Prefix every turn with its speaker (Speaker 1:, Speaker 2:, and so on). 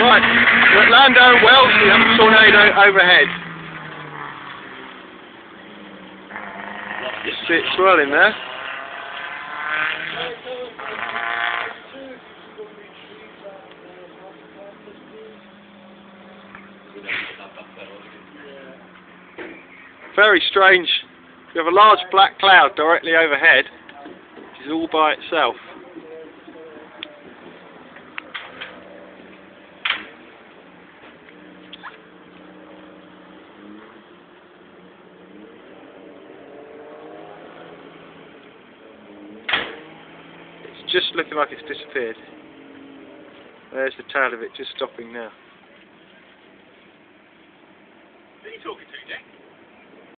Speaker 1: Right, we're at Llandow, Wales, we have a tornado overhead. You see it swirling there. Very strange. You have a large black cloud directly overhead, which is all by itself. It's just looking like it's disappeared. There's the tail of it just stopping now.